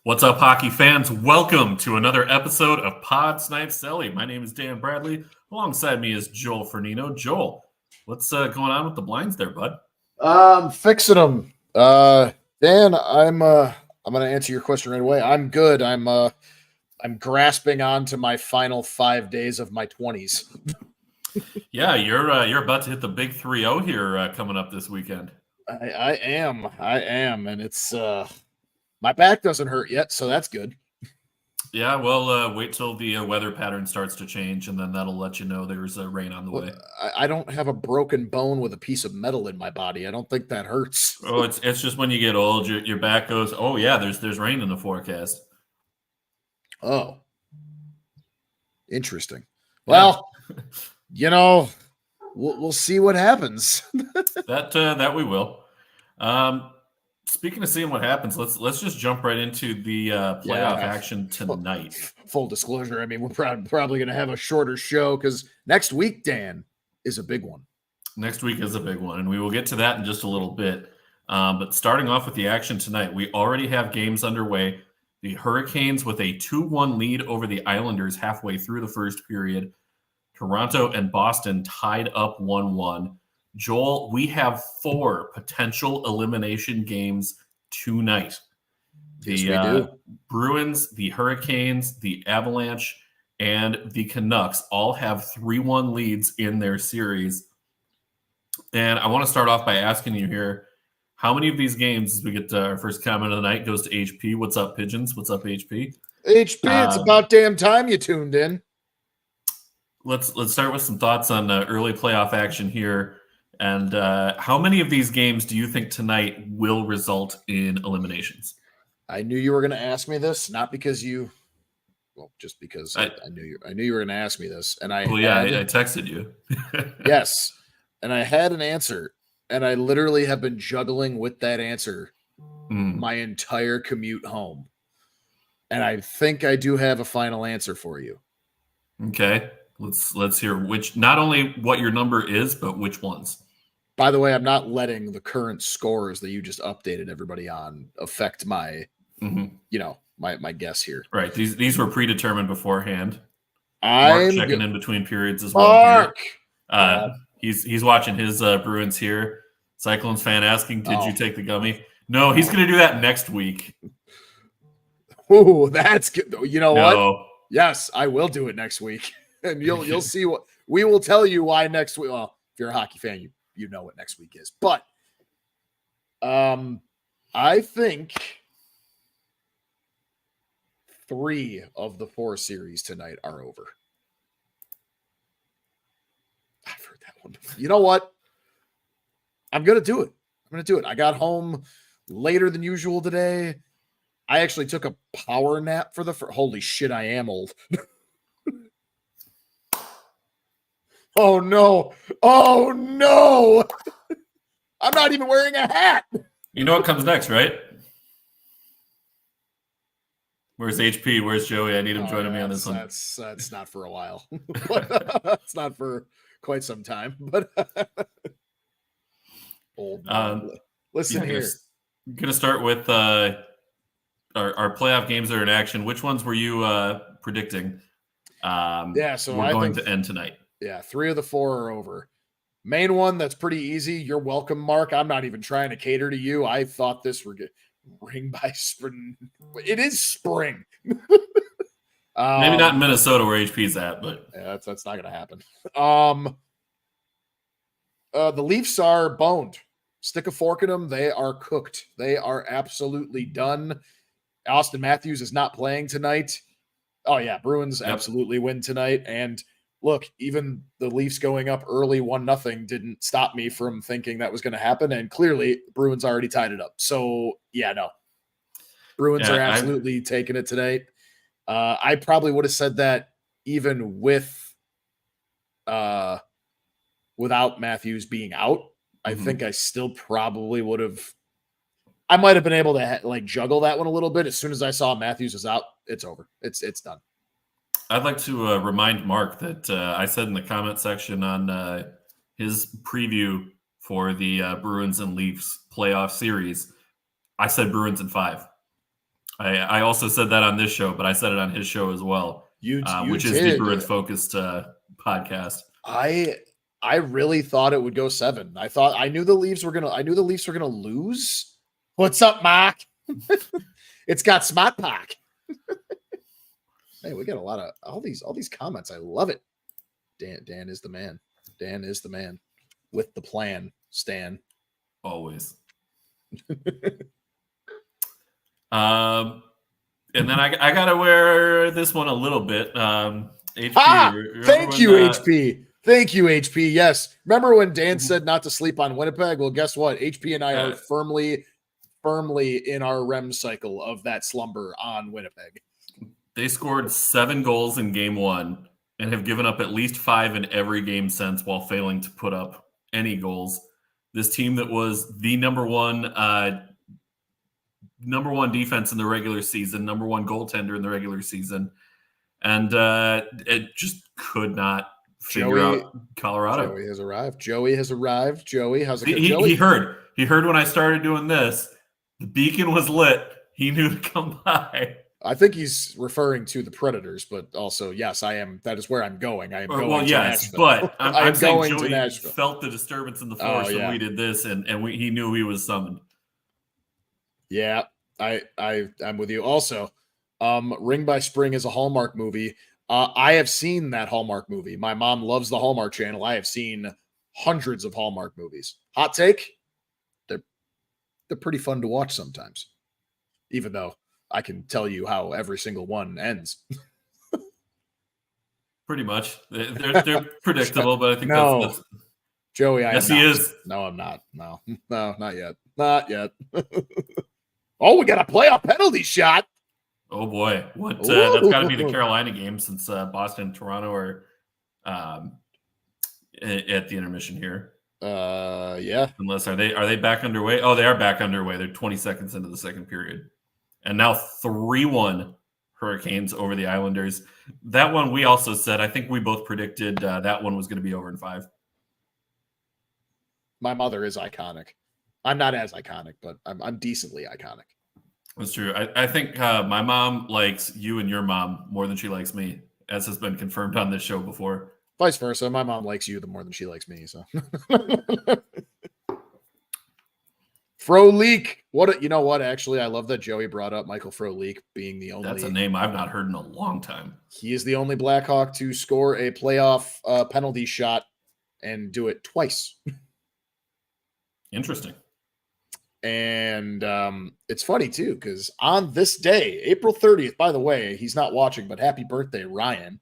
What's up, hockey fans? Welcome to another episode of Pod Snipe Celly. My name is Dan Bradley. Alongside me is Joel Fernino. Joel, what's going on with the blinds there, bud? Fixing them. Dan, I'm gonna answer your question right away. I'm good. I'm grasping on to my final 5 days of my 20s. Yeah, you're about to hit the big 3-0 here coming up this weekend. I am, and it's my back doesn't hurt yet, so that's good. Yeah, well, wait till the weather pattern starts to change, and then that'll let you know there's rain on the way. I don't have a broken bone with a piece of metal in my body. I don't think that hurts. Oh, it's just when you get old, your back goes, oh yeah, there's rain in the forecast. Oh, interesting. Well, we'll see what happens. That we will. Speaking of seeing what happens, let's just jump right into the playoff action tonight. Full disclosure, I mean, we're probably going to have a shorter show because next week, Dan, is a big one. Next week is a big one, and we will get to that in just a little bit. But starting off with the action tonight, we already have games underway. The Hurricanes with a 2-1 lead over the Islanders halfway through the first period. Toronto and Boston tied up 1-1. Joel, we have 4 potential elimination games tonight. Yes, we do. Bruins, the Hurricanes, the Avalanche, and the Canucks all have 3-1 leads in their series. And I want to start off by asking you here, how many of these games, as we get to our first comment of the night, goes to HP? What's up, Pigeons? What's up, HP? HP, it's about damn time you tuned in. Let's start with some thoughts on early playoff action here. And how many of these games do you think tonight will result in eliminations? I knew you were going to ask me this, not because just because I knew you were going to ask me this, and I texted you. Yes, and I had an answer, and I literally have been juggling with that answer my entire commute home, and I think I do have a final answer for you. Okay, let's hear which. Not only what your number is, but which ones. By the way, I'm not letting the current scores that you just updated everybody on affect my, my guess here. Right. These were predetermined beforehand. I'm Mark checking in between periods as well. Mark! He's watching his Bruins here. Cyclones fan asking, did you take the gummy? No, he's going to do that next week. Oh, that's good. You know what? Yes, I will do it next week. And you'll see what we will tell you why next week. Well, if you're a hockey fan, you know what next week is. But I think 3 of the 4 series tonight are over. I've heard that one before. You know what? I'm going to do it. I got home later than usual today. I actually took a power nap for holy shit, I am old. Oh, no. I'm not even wearing a hat. You know what comes next, right? Where's HP? Where's Joey? I need him joining me on this one. That's not for a while. It's not for quite some time. But listen here. I'm going to start with our playoff games that are in action. Which ones were you predicting? So we're going to end tonight. Yeah, 3 of the 4 are over. Main one, that's pretty easy. You're welcome, Mark. I'm not even trying to cater to you. I thought this were good. Ring by spring. It is spring. Maybe not in Minnesota where HP's at, but yeah, that's not going to happen. The Leafs are boned. Stick a fork in them. They are cooked. They are absolutely done. Austin Matthews is not playing tonight. Oh yeah, Bruins absolutely win tonight. And look, even the Leafs going up early 1-0 didn't stop me from thinking that was going to happen. And clearly, Bruins already tied it up. So, yeah, no. Bruins are absolutely taking it tonight. I probably would have said that even without Matthews being out. I think I still probably would have. I might have been able to juggle that one a little bit. As soon as I saw Matthews was out, it's over. It's done. I'd like to remind Mark that I said in the comment section on his preview for the Bruins and Leafs playoff series, I said Bruins in 5. I also said that on this show, but I said it on his show as well, You which is the Bruins focused podcast. I really thought it would go 7. I knew the Leafs were gonna lose. What's up, Mark? It's got Smart Pack. Hey, we got a lot of all these comments. I love it. Dan is the man. Dan is the man with the plan. Stan. Always. And then I gotta wear this one a little bit. HP. Thank you, HP. Thank you, HP. Yes. Remember when Dan said not to sleep on Winnipeg? Well, guess what? HP and I are firmly in our REM cycle of that slumber on Winnipeg. They scored 7 goals in game 1 and have given up at least 5 in every game since, while failing to put up any goals. This team that was the number one defense in the regular season, number 1 goaltender in the regular season, and it just could not figure out Colorado. Joey has arrived. Joey, how's it going? He heard when I started doing this. The beacon was lit. He knew to come by. I think he's referring to the Predators, but also, yes, I am. That is where I'm going. I am going to Nashville. But I'm saying Joey felt the disturbance in the force when we did this, and he knew he was summoned. Yeah, I'm with you. Also, Ring by Spring is a Hallmark movie. I have seen that Hallmark movie. My mom loves the Hallmark Channel. I have seen hundreds of Hallmark movies. Hot take? They're pretty fun to watch sometimes, even though I can tell you how every single one ends. Pretty much. They're predictable, but I think that's Joey, yes, he is. No, I'm not. No, not yet. Not yet. Oh, we got a playoff penalty shot. Oh boy, what? That's got to be the Carolina game, since Boston and Toronto are at the intermission here. Yeah. Unless are they back underway? Oh, they are back underway. They're 20 seconds into the second period, and now 3-1 Hurricanes over the Islanders. That one we also said. I think we both predicted that one was going to be over in 5. My mother is iconic. I'm not as iconic, but I'm decently iconic. That's true. I think my mom likes you and your mom more than she likes me, as has been confirmed on this show before. Vice versa. My mom likes you the more than she likes me. So, Froleek. You know what? Actually, I love that Joey brought up Michael Froleek being the only. That's a name I've not heard in a long time. He is the only Blackhawk to score a playoff penalty shot and do it twice. Interesting. And it's funny, too, because on this day, April 30th, by the way, he's not watching, but happy birthday, Ryan.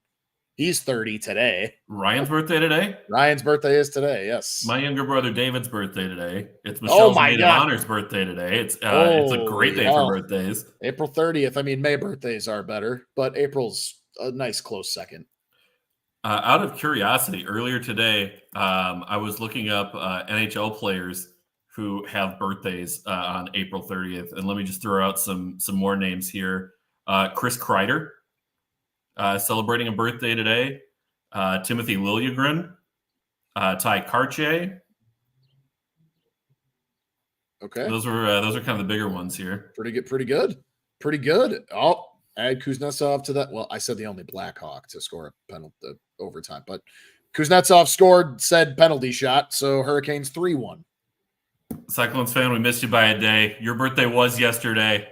He's 30 today. Ryan's birthday today? Ryan's birthday is today, yes. My younger brother David's birthday today. It's Michelle's maid of honor's birthday today. It's a great day for birthdays. April 30th. I mean, May birthdays are better, but April's a nice close second. Out of curiosity, earlier today, I was looking up NHL players who have birthdays on April 30th. And let me just throw out some more names here. Chris Kreider, celebrating a birthday today. Timothy Liljegren, Ty Karche. Okay. Those are kind of the bigger ones here. Pretty good. Oh, add Kuznetsov to that. Well, I said the only Blackhawk to score a penalty overtime, but Kuznetsov scored said penalty shot, so Hurricanes 3-1. Cyclones fan, we missed you by a day. Your birthday was yesterday,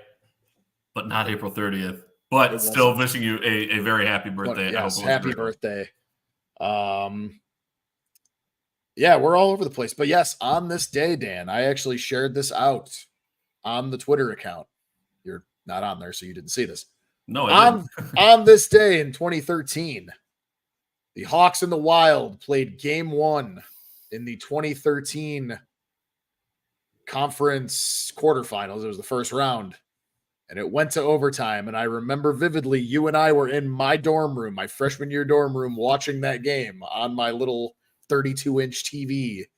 but not April 30th. But still wishing you a very happy birthday. Yes, happy birthday. Yeah, we're all over the place. But yes, on this day, Dan, I actually shared this out on the Twitter account. You're not on there, so you didn't see this. No, I didn't. On this day in 2013, the Hawks and the Wild played Game 1 in the 2013 conference quarterfinals. It was the first round, and it went to overtime. And I remember vividly, you and I were in my dorm room, my freshman year dorm room, watching that game on my little 32-inch TV. It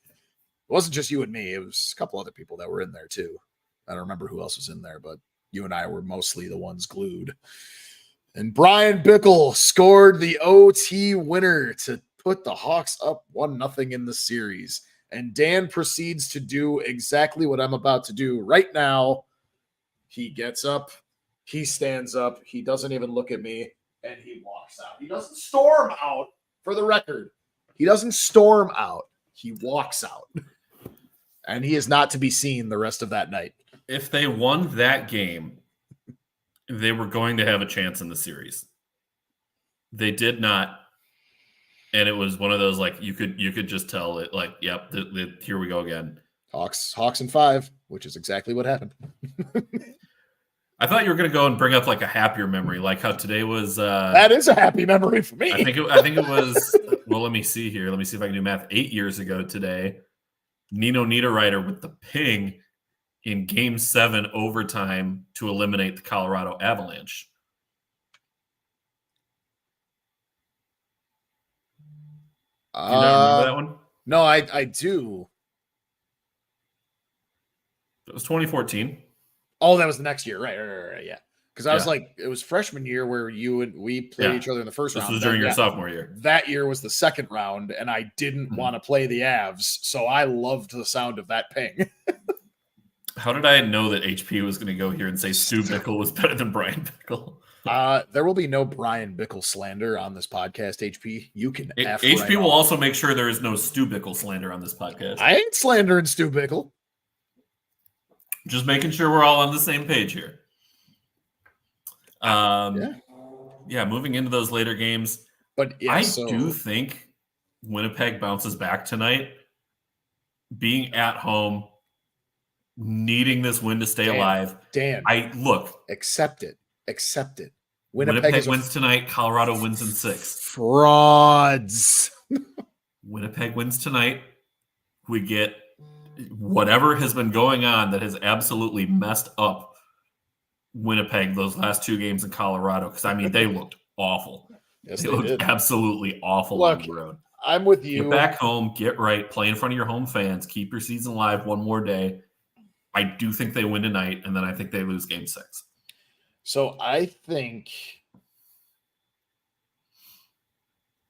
wasn't just you and me. It was a couple other people that were in there too. I don't remember who else was in there, but you and I were mostly the ones glued. And Brian Bickle scored the OT winner to put the Hawks up 1-0 in the series. And Dan proceeds to do exactly what I'm about to do right now. He gets up He stands up. He doesn't even look at me, and he walks out. He doesn't storm out, for the record. He doesn't storm out. He walks out. And he is not to be seen the rest of that night. If they won that game, they were going to have a chance in the series. They did not. And it was one of those, like, you could just tell it, like, yep, here we go again. Hawks in 5, which is exactly what happened. I thought you were going to go and bring up like a happier memory, like how today was. That is a happy memory for me. I think it was. Well, let me see here. Let me see if I can do math. 8 years ago today, Nino Niederreiter with the ping in Game 7 overtime to eliminate the Colorado Avalanche. Do you not remember that one? No, I do. It was 2014. Oh, that was the next year. Right, yeah. Because I was like, it was freshman year where we played each other in the first round. This was during your sophomore year. That year was the second round, and I didn't want to play the Avs, so I loved the sound of that ping. How did I know that HP was going to go here and say Stu Bickle was better than Brian Bickle? There will be no Brian Bickle slander on this podcast, HP. You can F HP right will off. also make sure there is no Stu Bickle slander on this podcast. I ain't slandering Stu Bickle. Just making sure we're all on the same page here. Moving into those later games. But yeah, I do think Winnipeg bounces back tonight. Being at home, needing this win to stay alive. Dan, accept it. Winnipeg wins tonight. Colorado wins in 6. Frauds. Winnipeg wins tonight. We get whatever has been going on that has absolutely messed up Winnipeg those last 2 games in Colorado. Because, I mean, they looked awful. Yes, they looked absolutely awful on the road. I'm with you. Get back home, get right, play in front of your home fans, keep your season alive one more day. I do think they win tonight, and then I think they lose Game 6. So I think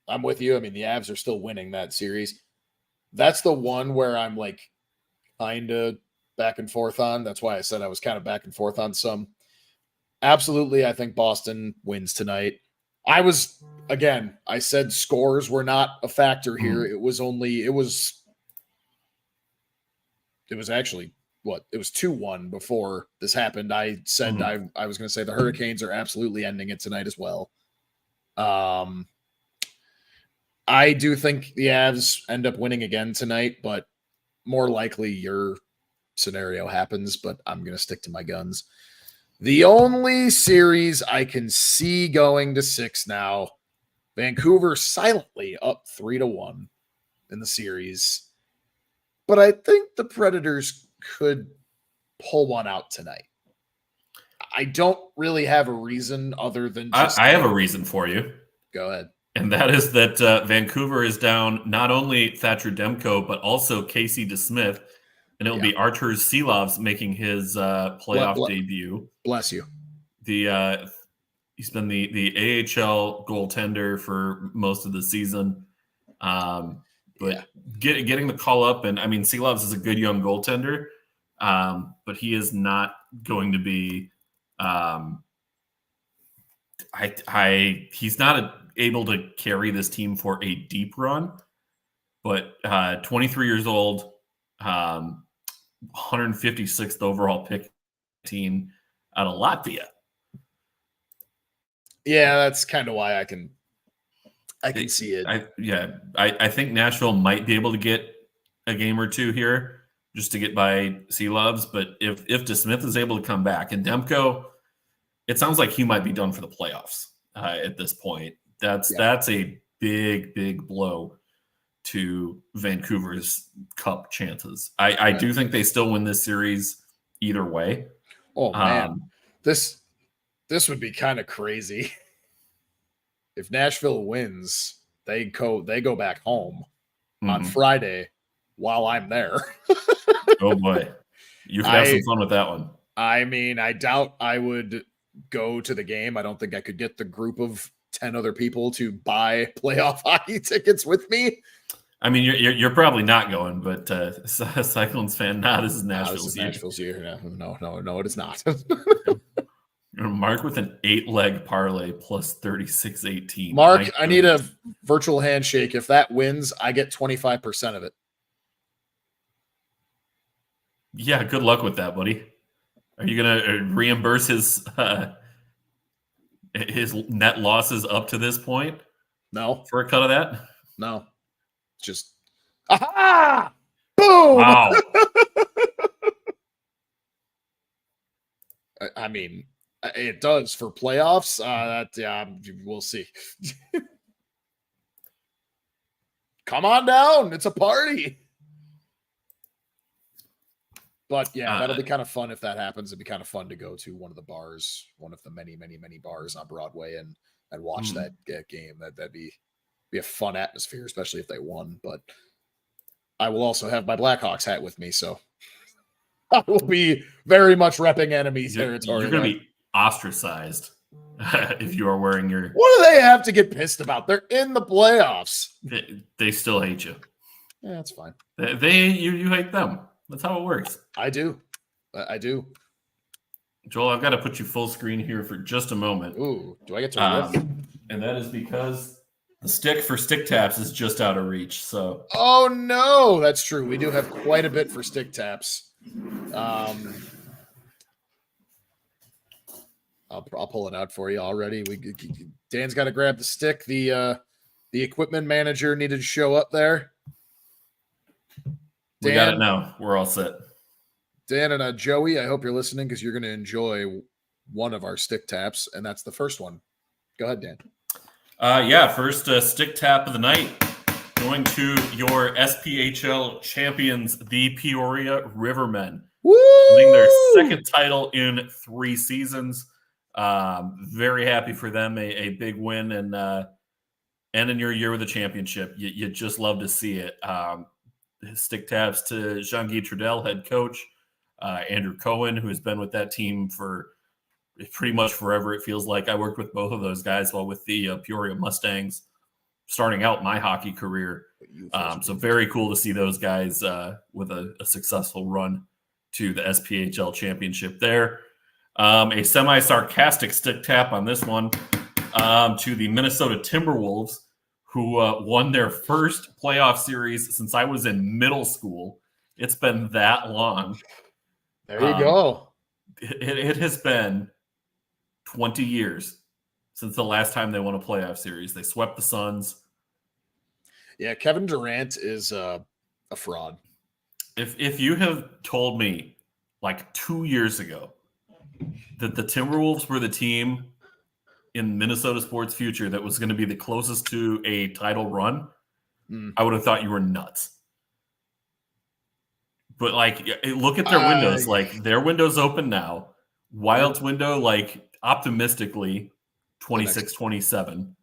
I'm with you. I mean, the Avs are still winning that series. That's the one where I'm like kind of back and forth on. That's why I said I was kind of back and forth on some. Absolutely, I think Boston wins tonight. I said scores were not a factor here. It was actually it was 2-1 before this happened. I said I was going to say the Hurricanes are absolutely ending it tonight as well. I do think the Avs end up winning again tonight, but more likely your scenario happens, but I'm going to stick to my guns. The only series I can see going to 6 now, Vancouver silently up 3-1 in the series. But I think the Predators could pull one out tonight. I don't really have a reason other than just... I have a reason for you. Go ahead. And that is that Vancouver is down not only Thatcher Demko, but also Casey DeSmith. And it'll be Artur Silovs making his playoff debut. Bless you. He's been the AHL goaltender for most of the season. Getting the call up, and I mean, Silovs is a good young goaltender, but he is not going to be he's not able to carry this team for a deep run, but 23 years old, 156th overall pick team out of Latvia. Yeah, that's kind of why I can see it. I think Nashville might be able to get a game or 2 here just to get by Silovs, but if DeSmith is able to come back, and Demko, it sounds like he might be done for the playoffs at this point. That's a big blow to Vancouver's cup chances. I do think they still win this series either way. Oh man, this would be kind of crazy. If Nashville wins, they go back home on Friday while I'm there. Oh boy, you could have some fun with that one. I mean, I doubt I would go to the game. I don't think I could get the group of 10 other people to buy playoff hockey tickets with me. I mean, you're probably not going, but Cyclones fan, this is Nashville's year. Nashville's year. No, it is not. It Mark with an 8-leg parlay plus 36.18. Mark, I need a virtual handshake. If that wins, I get 25% of it. Yeah, good luck with that, buddy. Are you gonna reimburse his net losses up to this point? No. For a cut of that? No. Just aha! Boom! Wow. I mean, it does for playoffs. We'll see. Come on down. It's a party. But yeah, that'll be kind of fun if that happens. It'd be kind of fun to go to one of the bars, one of the many, many, many bars on Broadway and watch that game. That'd be a fun atmosphere, especially if they won. But I will also have my Blackhawks hat with me, so I will be very much repping enemy territory. You're going to be ostracized if you are wearing your... What do they have to get pissed about? They're in the playoffs. They still hate you. Yeah, that's fine. You hate them. That's how it works. I do. Joel, I've got to put you full screen here for just a moment. Ooh, do I get to riff? And that is because the stick for stick taps is just out of reach. So. Oh no, that's true. We do have quite a bit for stick taps. I'll pull it out for you already. Dan's got to grab the stick. The equipment manager needed to show up there. We got it now. We're all set. Dan and Joey, I hope you're listening because you're going to enjoy one of our stick taps, and that's the first one. Go ahead, Dan. First stick tap of the night going to your SPHL champions, the Peoria Rivermen. Woo! Winning their second title in 3 seasons. Very happy for them. A big win and in your year with the championship. You just love to see it. Stick taps to Jean-Guy Trudel, head coach, Andrew Cohen, who has been with that team for pretty much forever. It feels like I worked with both of those guys while with the Peoria Mustangs, starting out my hockey career. So very cool to see those guys with a successful run to the SPHL championship there. A semi-sarcastic stick tap on this one to the Minnesota Timberwolves, who won their first playoff series since I was in middle school. It's been that long. There you go. It has been 20 years since the last time they won a playoff series. They swept the Suns. Yeah, Kevin Durant is a fraud. If you have told me like 2 years ago that the Timberwolves were the team in Minnesota sports future that was going to be the closest to a title run, I would have thought you were nuts. But like, look at their windows. Like their window's open now. Wild's window, like optimistically 26, 27.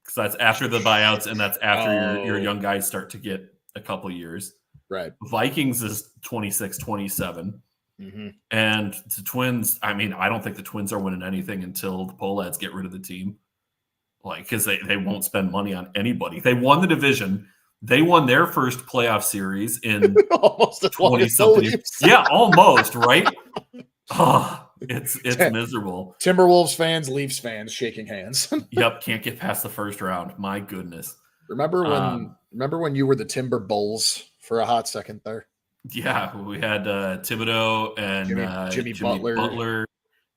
Because that's after the buyouts and that's after your young guys start to get a couple years. Right. Vikings is 26, 27. And the Twins, I mean, I don't think the Twins are winning anything until the Pohlads get rid of the team. Like, because they won't spend money on anybody. They won the division. They won their first playoff series in almost 20-something. Yeah, almost, right? It's miserable. Timberwolves fans, Leafs fans shaking hands. Yep, can't get past the first round. My goodness. Remember when you were the Timber Bulls for a hot second there? Yeah, we had Thibodeau and Jimmy Butler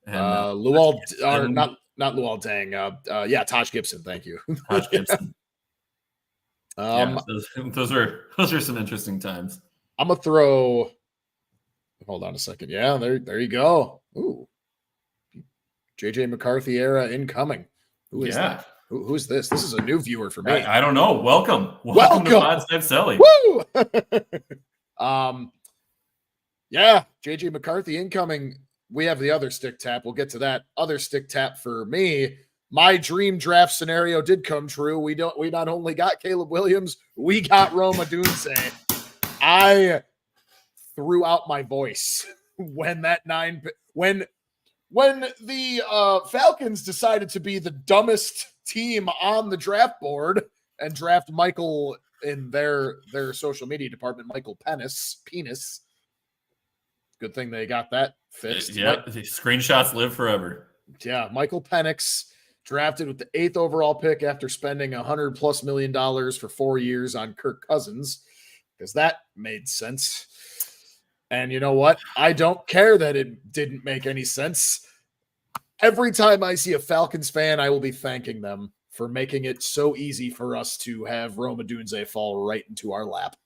and Luol, or not Luol Deng. Taj Gibson. Thank you, Taj Gibson. Those are some interesting times. I'm gonna throw. Hold on a second. Yeah, there you go. Ooh, JJ McCarthy era incoming. Who is that? Who's this? This is a new viewer for me. I don't know. Welcome to Snipe Celly. Woo! JJ McCarthy incoming. We have the other stick tap. We'll get to that other stick tap for me. My dream draft scenario did come true. We not only got Caleb Williams, we got Rome Odunze. I threw out my voice when the Falcons decided to be the dumbest team on the draft board and draft Michael in their social media department, Michael Penis. Good thing they got that fixed. Yeah, the screenshots live forever. Yeah, Michael Penix drafted with the 8th overall pick after spending $100+ million for 4 years on Kirk Cousins, because that made sense. And you know what? I don't care that it didn't make any sense. Every time I see a Falcons fan, I will be thanking them for making it so easy for us to have Rome Odunze fall right into our lap.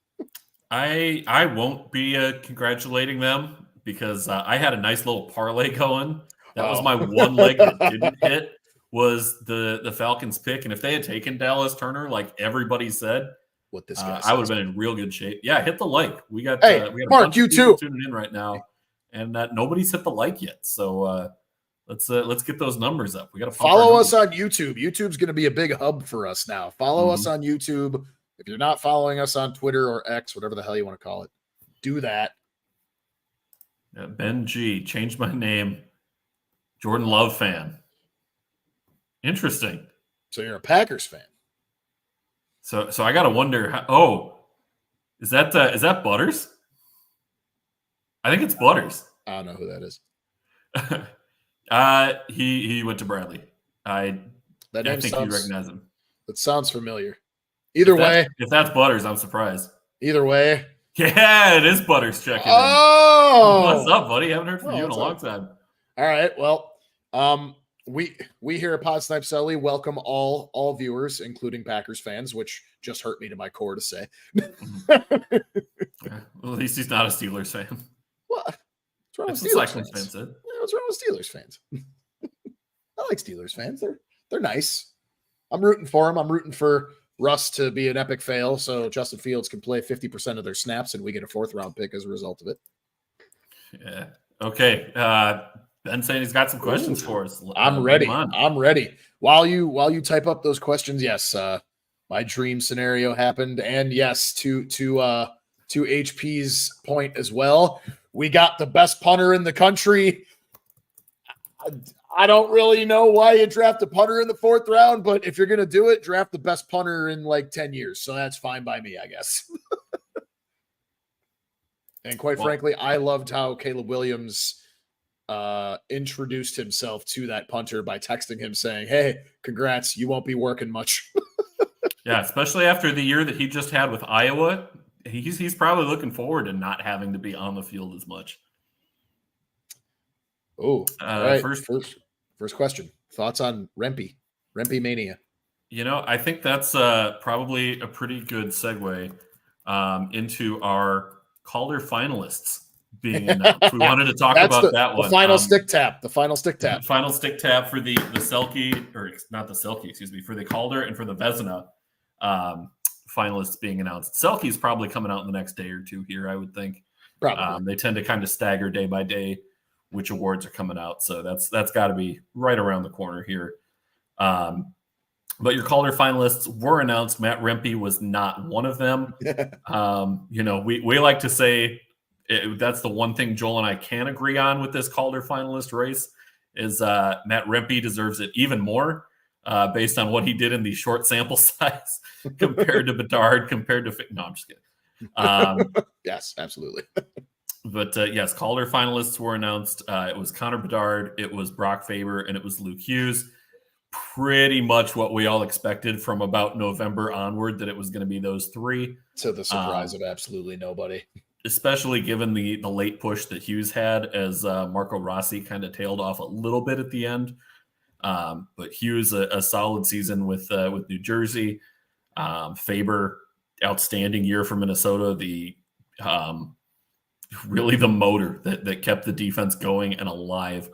I won't be congratulating them because I had a nice little parlay going. That was my one leg that didn't hit, was the Falcons pick. And if they had taken Dallas Turner, like everybody said, What this guy I would have says. been in real good shape. Yeah, hit the like. We got Hey, we got a Mark, bunch you of people too. tuning in right now, and nobody's hit the like yet. So let's get those numbers up. We got to follow us on YouTube. YouTube's going to be a big hub for us now. Follow us on YouTube. If you're not following us on Twitter or X, whatever the hell you want to call it, do that. Yeah, Ben G, changed my name. Jordan Love fan. Interesting. So you're a Packers fan. So I gotta wonder. Is that Butters? I think it's Butters. I don't know who that is. He went to Bradley. I think you recognize him. That sounds familiar. Either way, if that's Butters, I'm surprised. Either way, yeah, it is Butters checking. Oh, in. What's up, buddy? Haven't heard from you in a long time. All right, well, we here at Pod Snipe Celly welcome all viewers, including Packers fans, which just hurt me to my core to say. Well, at least he's not a Steelers fan. What? What's wrong with Steelers fans? What's wrong with Steelers fans? I like Steelers fans. They're nice. I'm rooting for them. I'm rooting for Russ to be an epic fail so Justin Fields can play 50% of their snaps and we get a 4th round pick as a result of it. Yeah. Okay. Ben saying he's got some questions for us. I'm ready. I'm ready. While you type up those questions, yes, my dream scenario happened, and yes, to HP's point as well, we got the best punter in the country. I don't really know why you draft a punter in the 4th round, but if you're going to do it, draft the best punter in like 10 years. So that's fine by me, I guess. And quite frankly, I loved how Caleb Williams introduced himself to that punter by texting him saying, "Hey, congrats, you won't be working much." Yeah, especially after the year that he just had with Iowa. He's probably looking forward to not having to be on the field as much. Oh, right. First question. Thoughts on Rempe Mania? I think that's probably a pretty good segue into our Calder finalists being announced. We wanted to talk about that one. The final stick tap. The final stick tap. Final stick tap for the Selkie, or not the Selkie, excuse me, for the Calder and for the Vezina finalists being announced. Selkie's probably coming out in the next day or two here, I would think. Probably. They tend to kind of stagger day by day which awards are coming out. So that's got to be right around the corner here. But your Calder finalists were announced. Matt Rempe was not one of them. We like to say that's the one thing Joel and I can agree on with this Calder finalist race is Matt Rempe deserves it even more based on what he did in the short sample size compared to Bedard, no, I'm just kidding. Yes, absolutely. But yes, Calder finalists were announced. It was Connor Bedard, it was Brock Faber, and it was Luke Hughes. Pretty much what we all expected from about November onward, that it was going to be those 3. To the surprise of absolutely nobody. Especially given the late push that Hughes had as Marco Rossi kind of tailed off a little bit at the end. But Hughes, a solid season with New Jersey. Faber, outstanding year for Minnesota. Really the motor that kept the defense going and alive.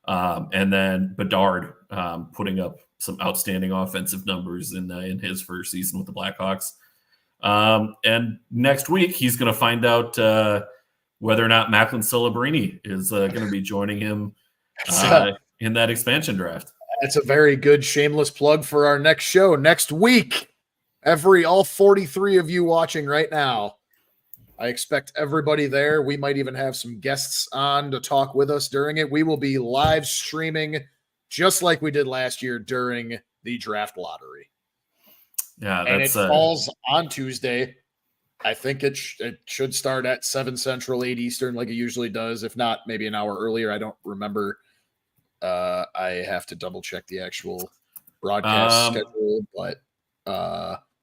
And then Bedard putting up some outstanding offensive numbers in his first season with the Blackhawks. And next week, he's going to find out whether or not Macklin Celebrini is going to be joining him in that expansion draft. That's a very good shameless plug for our next show next week. All 43 of you watching right now, I expect everybody there. We might even have some guests on to talk with us during it. We will be live streaming just like we did last year during the draft lottery. Yeah, and it falls on Tuesday. I think it should start at 7 Central, 8 Eastern, like it usually does. If not, maybe an hour earlier. I don't remember I have to double check the actual broadcast schedule, but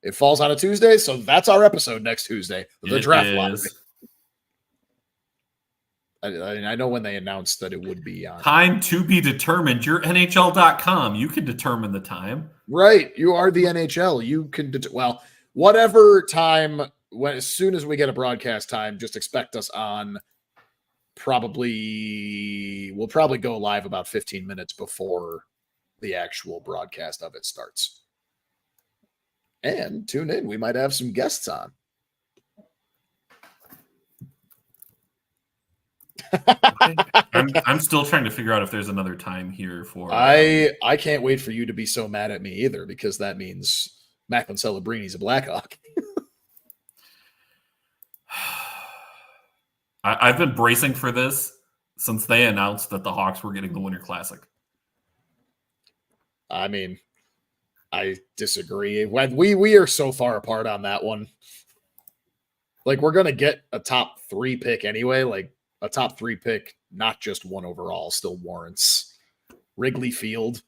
it falls on a Tuesday, so that's our episode next Tuesday. The draft lottery. I know when they announced that it would be on. Time to be determined. You're NHL.com. You can determine the time. Right. You are the NHL. You can, whatever time, as soon as we get a broadcast time, just expect us on. We'll probably go live about 15 minutes before the actual broadcast of it starts. And tune in. We might have some guests on. I'm still trying to figure out if there's another time here for. I can't wait for you to be so mad at me either, because that means Macklin Celebrini's a Blackhawk. I've been bracing for this since they announced that the Hawks were getting the Winter Classic. I mean, I disagree. We are so far apart on that one. Like, we're gonna get a top 3 pick anyway. Like, a top 3 pick, not just 1 overall, still warrants Wrigley Field.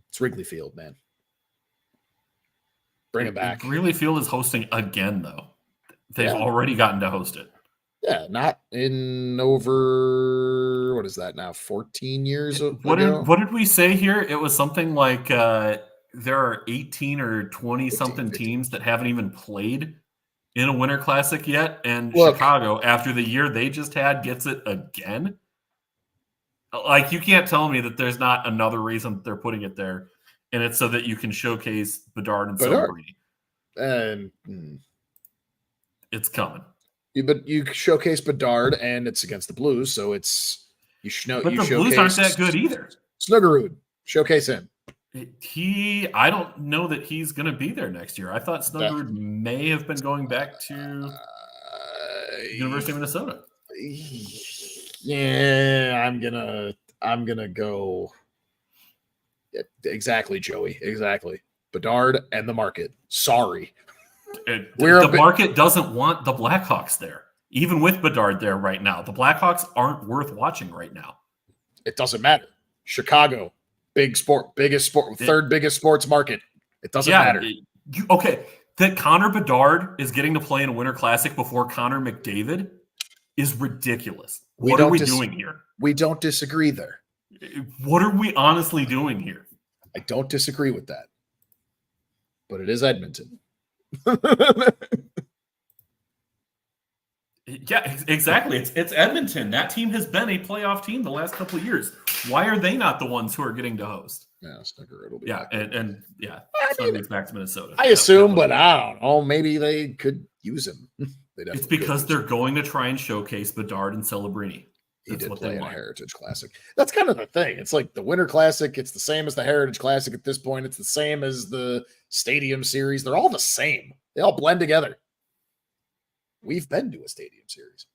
It's Wrigley Field, man. Bring it back. Wrigley Field is hosting again, though. They've already gotten to host it. Yeah, not in over, what is that now, 14 years ago? What did we say here? It was something like there are 18 or 20-something teams that haven't even played in a Winter Classic yet, and Chicago, after the year they just had, gets it again. Like, you can't tell me that there's not another reason they're putting it there, and it's so that you can showcase Bedard and Celebrini. And it's coming. But you showcase Bedard, and it's against the Blues, so it's But the Blues aren't that good either. Snuggerud, showcase him. I don't know that he's going to be there next year. I thought Snuggerud may have been going back to University of Minnesota. Yeah, I'm gonna go. Exactly, Joey. Exactly. Bedard and the market. Sorry. The market doesn't want the Blackhawks there. Even with Bedard there right now, the Blackhawks aren't worth watching right now. It doesn't matter. Chicago. Third biggest sports market. It doesn't matter. That Connor Bedard is getting to play in a Winter Classic before Connor McDavid is ridiculous. What are we doing here? We don't disagree there. What are we honestly doing here? I don't disagree with that. But it is Edmonton. Yeah, exactly. It's Edmonton. That team has been a playoff team the last couple of years. Why are they not the ones who are getting to host? Yeah, Snuggerud will be back. Snuggerud's back to Minnesota. I assume, but I don't know. Maybe they could use him. It's because they're going to try and showcase Bedard and Celebrini. He did play in a Heritage Classic. That's kind of the thing. It's like the Winter Classic. It's the same as the Heritage Classic at this point. It's the same as the Stadium Series. They're all the same. They all blend together. We've been to a Stadium Series.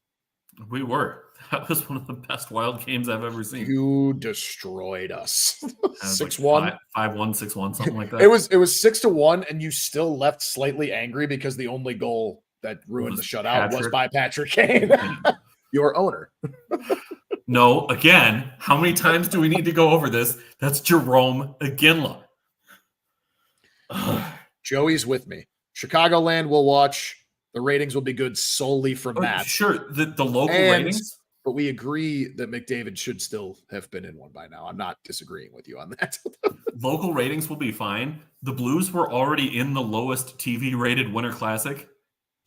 We were. That was one of the best Wild games I've ever seen. You destroyed us. 6-1, like 5-1, 6-1, something like that. It was 6-1, and you still left slightly angry because the only goal that ruined the shutout was by Patrick Kane, your owner. No, again, how many times do we need to go over this? That's Jerome Iginla. Joey's with me. Chicagoland will watch. The ratings will be good solely from that. Sure, the local ratings. But we agree that McDavid should still have been in one by now. I'm not disagreeing with you on that. Local ratings will be fine. The Blues were already in the lowest TV-rated Winter Classic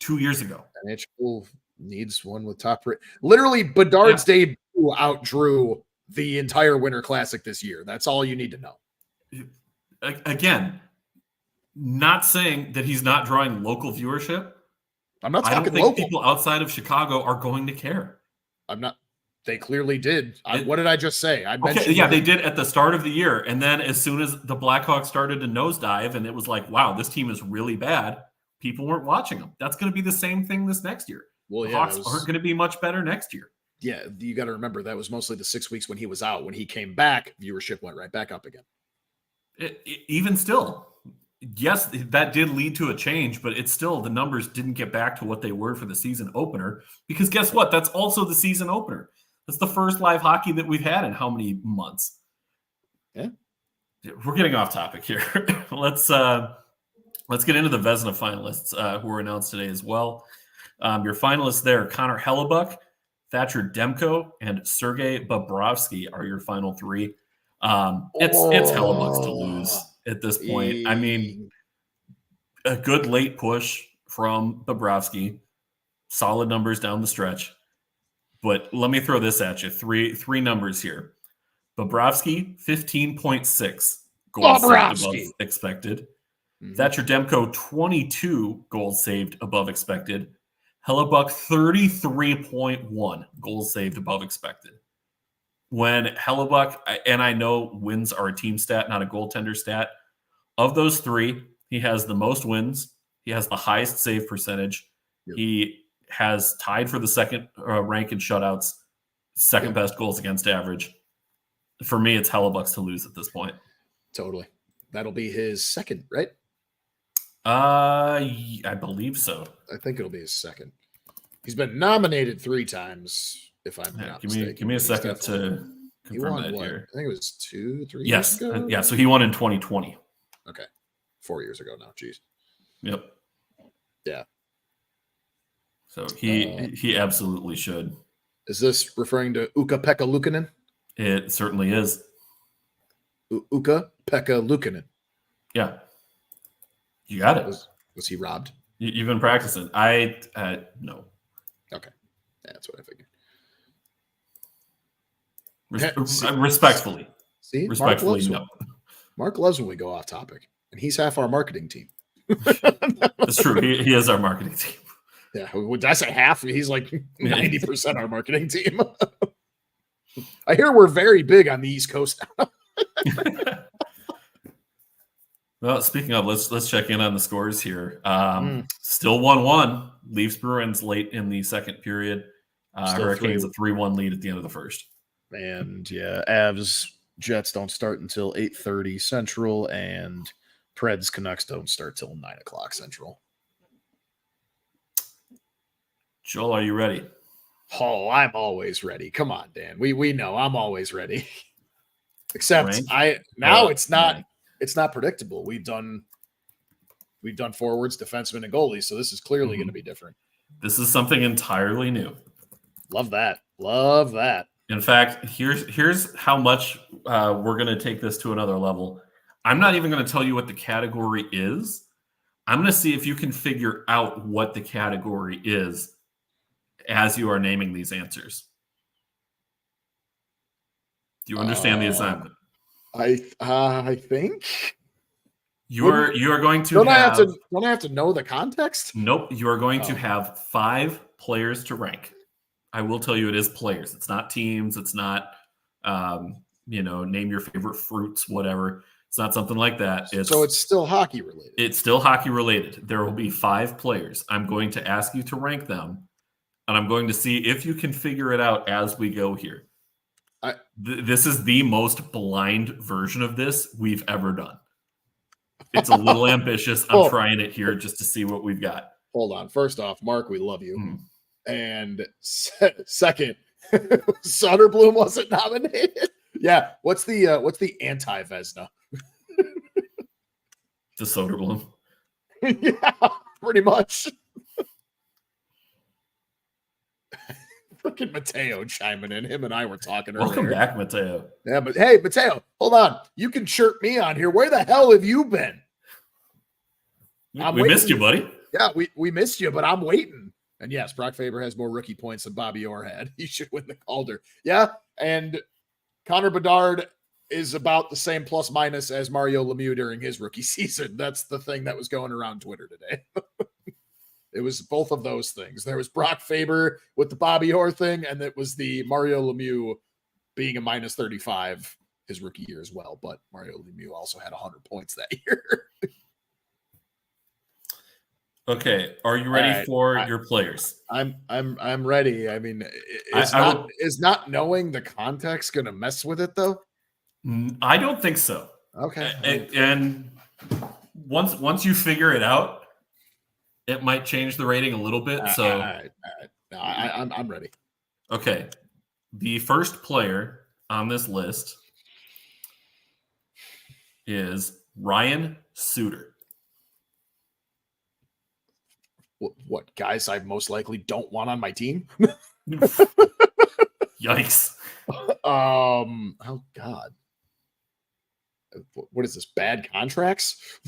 2 years ago. NHL needs one with top rate. Literally, Bedard's debut outdrew the entire Winter Classic this year. That's all you need to know. Again, not saying that he's not drawing local viewership. I'm not talking I don't think local. People outside of Chicago are going to care. I'm not. They clearly did. What did I just say? I mentioned. They did at the start of the year, and then as soon as the Blackhawks started to nosedive, and it was like, wow, this team is really bad. People weren't watching them. That's going to be the same thing this next year. Well, the Hawks aren't going to be much better next year. Yeah, you got to remember that was mostly the 6 weeks when he was out. When he came back, viewership went right back up again. Even still. Yes, that did lead to a change, but it's still the numbers didn't get back to what they were for the season opener because guess what? That's also the season opener. It's the first live hockey that we've had in how many months? Yeah. We're getting off topic here. Let's get into the Vezina finalists who were announced today as well. Your finalists there, Connor Hellebuck, Thatcher Demko, and Sergei Bobrovsky are your final three. It's Hellebuck's to lose at this point. I mean, a good late push from Bobrovsky, solid numbers down the stretch. But let me throw this at you. Three numbers here. Bobrovsky, 15.6 goals saved above expected. Mm-hmm. Thatcher Demko, 22 goals saved above expected. Hellebuck, 33.1 goals saved above expected. When Hellebuck, and I know wins are a team stat, not a goaltender stat, of those three, he has the most wins. He has the highest save percentage. Yep. He has tied for the second rank in shutouts, second best goals against average. For me, it's Hellebuck's to lose at this point. Totally. That'll be his second, right? I believe so. I think it'll be his second. He's been nominated 3 times, if I'm not mistaken. Give me a second to confirm that here. I think it was 2, 3 years ago? Yeah, so he won in 2020. Okay. 4 years ago now. Jeez. Yep. Yeah. So he absolutely should. Is this referring to Ukko-Pekka Luukkonen? It certainly is. Ukko-Pekka Luukkonen. Yeah. You got it. Was he robbed? You've been practicing. No. Okay. Yeah, that's what I figured. Respectfully. See? Respectfully, no. Mark loves when we go off topic, and he's half our marketing team. That's true. He is our marketing team. Yeah. Would I say half? He's like 90% our marketing team. I hear we're very big on the East Coast. Well, speaking of, let's check in on the scores here. Still 1-1. Leafs Bruins late in the second period. Hurricanes a 3-1 lead at the end of the first. And yeah, Avs Jets don't start until 8:30 Central, and Preds Canucks don't start till 9 o'clock Central. Joel, are you ready? Oh, I'm always ready. Come on, Dan. We know I'm always ready. Except it's not predictable. We've done forwards, defensemen, and goalies, so this is clearly going to be different. This is something entirely new. Love that. Love that. In fact, here's how much we're going to take this to another level. I'm not even going to tell you what the category is. I'm going to see if you can figure out what the category is as you are naming these answers. Do you understand the assignment? I think you are going to don't I have to know the context? Nope. You are going to have 5 players to rank. I will tell you it is players. It's not teams. It's not name your favorite fruits, whatever. It's not something like that. So it's still hockey related. It's still hockey related. There will be 5 players. I'm going to ask you to rank them, and I'm going to see if you can figure it out as we go here. This is the most blind version of this we've ever done. It's a little ambitious. I'm trying it here just to see what we've got. Hold on. First off, Mark, we love you. And second, Soderblom wasn't nominated. Yeah. What's the anti-Vezina? The Soderblom. Yeah, pretty much. Fucking Mateo chiming in. Him and I were talking earlier. Welcome back, Mateo. Yeah, but hey, Mateo, hold on. You can chirp me on here. Where the hell have you been? We missed you, buddy. Yeah, we missed you, but I'm waiting. And yes, Brock Faber has more rookie points than Bobby Orr had. He should win the Calder. Yeah, and Connor Bedard is about the same plus minus as Mario Lemieux during his rookie season. That's the thing that was going around Twitter today. It was both of those things. There was Brock Faber with the Bobby Orr thing, and it was the Mario Lemieux being a minus 35 his rookie year as well. But Mario Lemieux also had 100 points that year. Okay, are you ready for your players? I'm ready. I mean, is not knowing the context going to mess with it though? I don't think so. Okay, and once you figure it out, it might change the rating a little bit. So all right. No, I'm ready. Okay, The first player on this list is Ryan Suter. What guys I most likely don't want on my team? Yikes. Oh God. What is this? Bad contracts?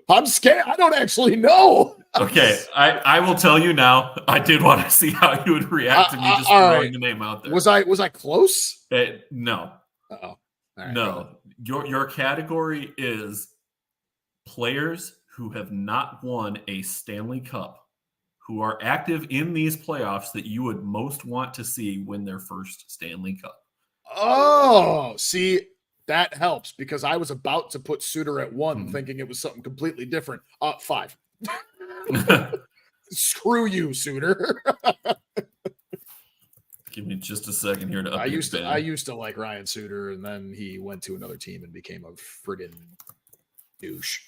I'm scared. I don't actually know. Okay, I will tell you now. I did want to see how you would react to me just throwing the name out there. Was I close? No. Uh-oh. All right, no. Your category is players who have not won a Stanley Cup, who are active in these playoffs that you would most want to see win their first Stanley Cup. Oh, see, that helps because I was about to put Suter at 1, thinking it was something completely different. 5. Screw you, Suter. Give me just a second here to update. I used to like Ryan Suter, and then he went to another team and became a friggin' douche.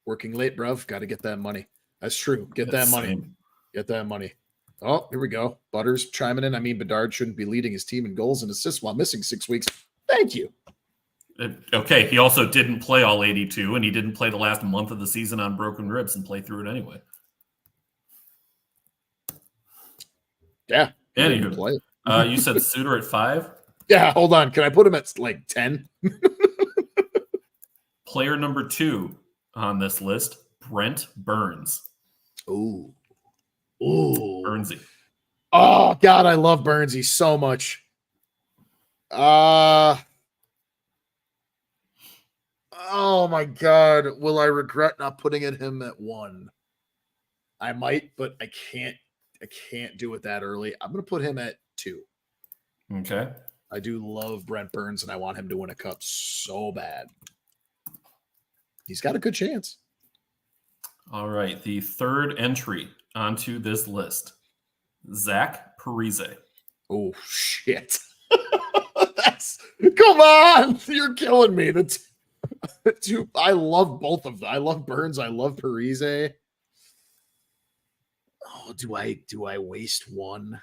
Working late, bruv. Got to get that money. That's true. Get that money. Same. Get that money. Oh, here we go. Butters chiming in. I mean, Bedard shouldn't be leading his team in goals and assists while missing 6 weeks. Thank you. Okay, he also didn't play all 82, and he didn't play the last month of the season on broken ribs and play through it anyway. Yeah. Anywho, you said Suter at 5? Yeah, hold on. Can I put him at like 10? Player number 2 on this list, Brent Burns. Ooh. Burnsy. Oh, God, I love Burnsy so much. Oh, my God. Will I regret not putting him at 1? I might, but I can't do it that early. I'm going to put him at 2. Okay. I do love Brent Burns, and I want him to win a cup so bad. He's got a good chance. All right. The third entry onto this list, Zach Parise. Oh, shit. Come on. You're killing me. I love both of them. I love Burns. I love Parise. Oh, do I waste one?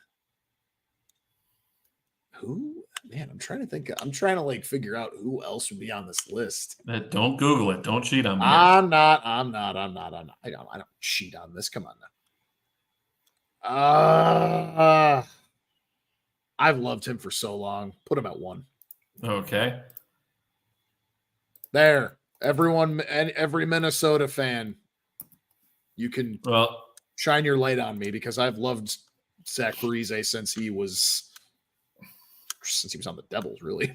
Who? Man, I'm trying to think. I'm trying to like figure out who else would be on this list. Don't Google it. Don't cheat on me. I'm not. I don't cheat on this. Come on now. I've loved him for so long. Put him at 1. Okay. There. Everyone and every Minnesota fan, you can shine your light on me because I've loved Zach Parise since he was on the Devils, really.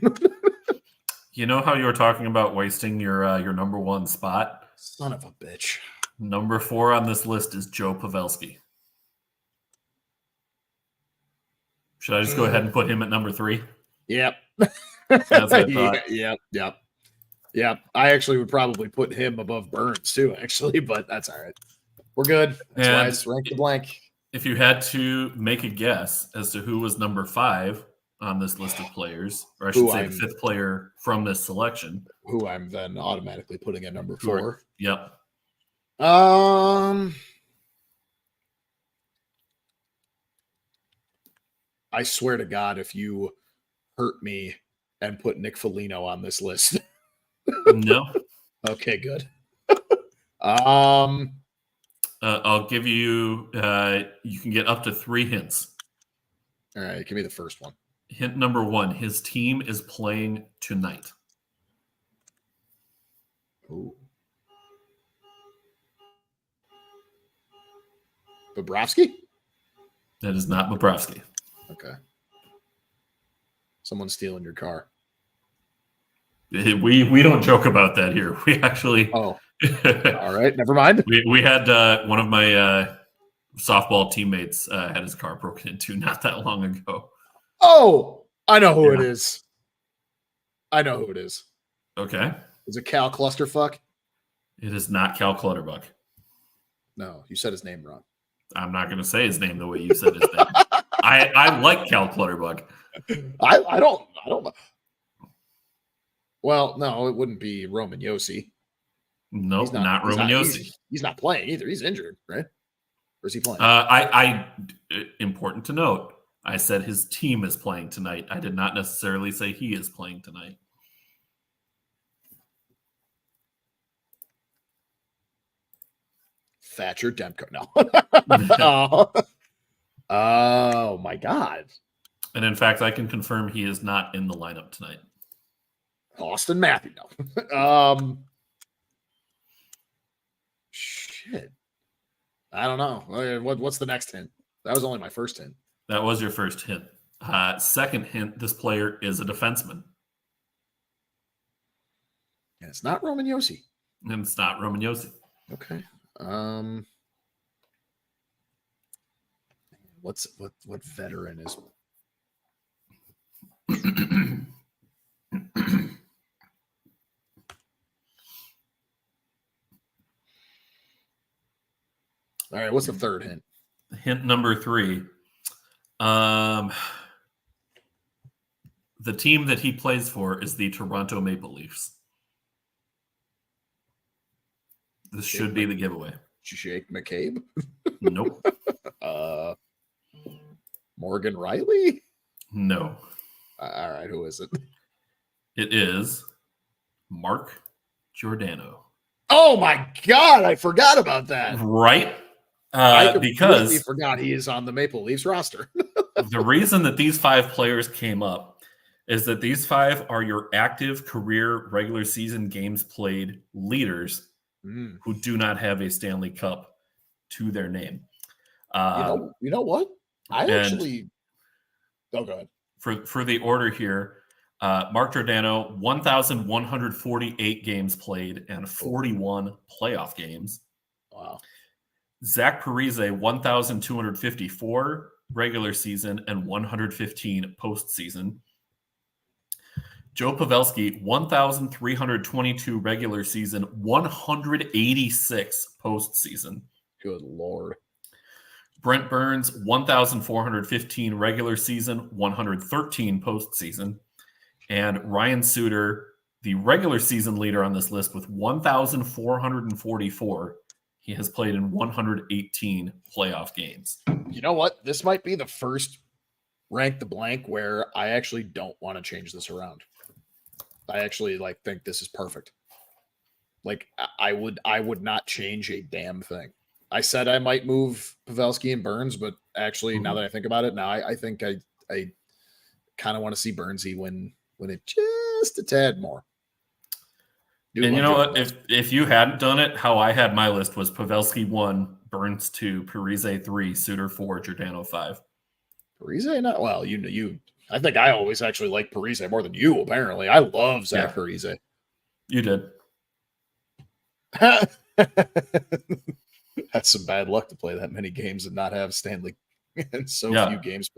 You know how you were talking about wasting your number 1 spot? Son of a bitch. Number 4 on this list is Joe Pavelski. Should I just go ahead and put him at number 3? Yep. That's what I thought. Yep. I actually would probably put him above Burns too, actually, but that's all right. We're good. That's why it's ranked the blank. If you had to make a guess as to who was number 5 on this list of players, or I should say the 5th player from this selection, who I'm then automatically putting at number 4. Yep. I swear to God, if you hurt me and put Nick Foligno on this list. No. Okay, good. I'll give you, you can get up to 3 hints. All right, give me the first one. Hint number 1, his team is playing tonight. Ooh. Bobrovsky? That is not Bobrovsky. Okay. Someone's stealing your car. We don't joke about that here. We actually. Oh. All right. Never mind. We had one of my softball teammates had his car broken into not that long ago. Oh, I know who it is. Okay. Is it Cal Clusterfuck? It is not Cal Clutterbuck. No, you said his name wrong. I'm not going to say his name the way you said his name. I like Cal Clutterbuck. I don't. Well, no, it wouldn't be Roman Yossi. No, not Roman Yossi. He's not playing either. He's injured, right? Or is he playing? Important to note, I said his team is playing tonight. I did not necessarily say he is playing tonight. Thatcher Demko. No. Oh my God. And in fact, I can confirm he is not in the lineup tonight. Austin Matthews. No. Shit. I don't know. What's the next hint? That was only my first hint. That was your first hint. Second hint, this player is a defenseman. And it's not Roman Josi. And it's not Roman Josi. Okay. What veteran is all right, what's the third hint? Hint number 3. The team that he plays for is the Toronto Maple Leafs. This should be the giveaway. Jake McCabe? Nope. Morgan Riley? No. All right, who is it? It is Mark Giordano. Oh my God, I forgot about that. Right? I because forgot he is on the Maple Leafs roster. the reason that these 5 players came up is that these 5 are your active career regular season games played leaders who do not have a Stanley Cup to their name. You know what? I actually. Oh, go ahead. For the order here, Mark Giordano, 1,148 games played and 41 playoff games. Wow. Zach Parise, 1,254 regular season and 115 postseason. Joe Pavelski, 1,322 regular season, 186 postseason. Good Lord. Brent Burns, 1,415 regular season, 113 postseason. And Ryan Suter, the regular season leader on this list with 1,444. He has played in 118 playoff games. You know what? This might be the first rank the blank where I actually don't want to change this around. I actually think this is perfect. I would not change a damn thing. I said I might move Pavelski and Burns, but actually now that I think about it, now I think I kind of want to see Burnsy win it just a tad more. And you know what? If you hadn't done it, how I had my list was Pavelski 1, Burns 2, Parise 3, Suter 4, Giordano 5. Parise, not well. You. I think I always actually like Parise more than you. Apparently, I love Zach Parise. You did. That's some bad luck to play that many games and not have Stanley and few games.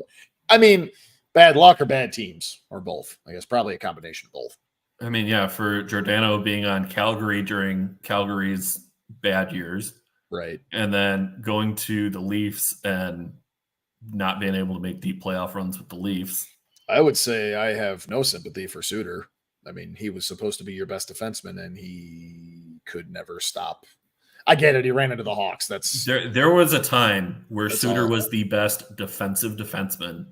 I mean, bad luck or bad teams or both. I guess probably a combination of both. I mean, yeah, for Giordano being on Calgary during Calgary's bad years. Right. And then going to the Leafs and not being able to make deep playoff runs with the Leafs. I would say I have no sympathy for Suter. I mean, he was supposed to be your best defenseman, and he could never stop. I get it. He ran into the Hawks. There was a time where Suter was the best defensive defenseman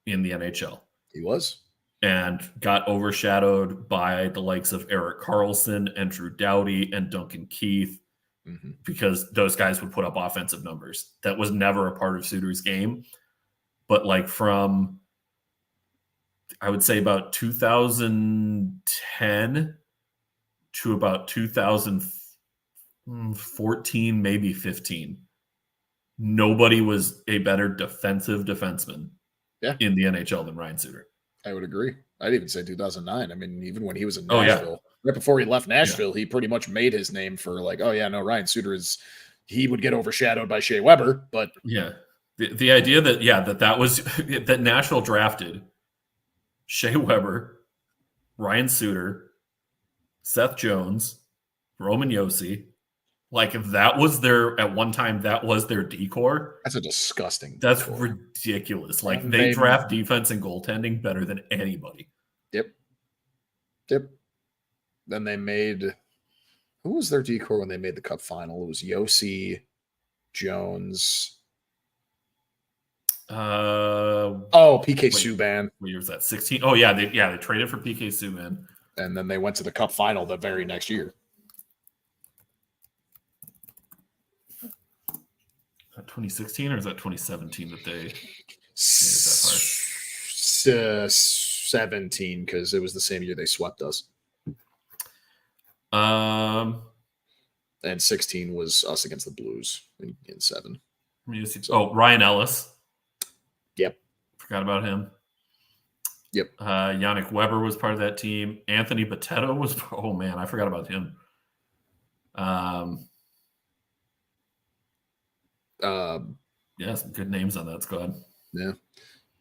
in the NHL. He was. And got overshadowed by the likes of Erik Karlsson and Drew Doughty and Duncan Keith because those guys would put up offensive numbers. That was never a part of Suter's game. But from, I would say, about 2010 to about 2014, maybe 15, nobody was a better defensive defenseman in the NHL than Ryan Suter. I would agree. I'd even say 2009. I mean, even when he was in Nashville, right before he left Nashville, he pretty much made his name for Ryan Suter he would get overshadowed by Shea Weber, but the idea that that was that Nashville drafted Shea Weber, Ryan Suter, Seth Jones, Roman Josi, that was at one time, that was their decor. That's a disgusting. That's ridiculous. They draft defense and goaltending better than anybody. Yep. Then they made, who was their decor when they made the Cup final? It was Josi, Jones, PK Subban. What year was that? 16. Oh yeah, they traded for PK Subban, and then they went to the Cup final the very next year. 2016 or is that 2017 that they made it that far? 17, because it was the same year they swept us. And 16 was us against the Blues in 7. Ryan Ellis. Yep. Forgot about him. Yep. Yannick Weber was part of that team. Anthony Botetto was. Oh man, I forgot about him. Yeah, some good names on that squad. Yeah.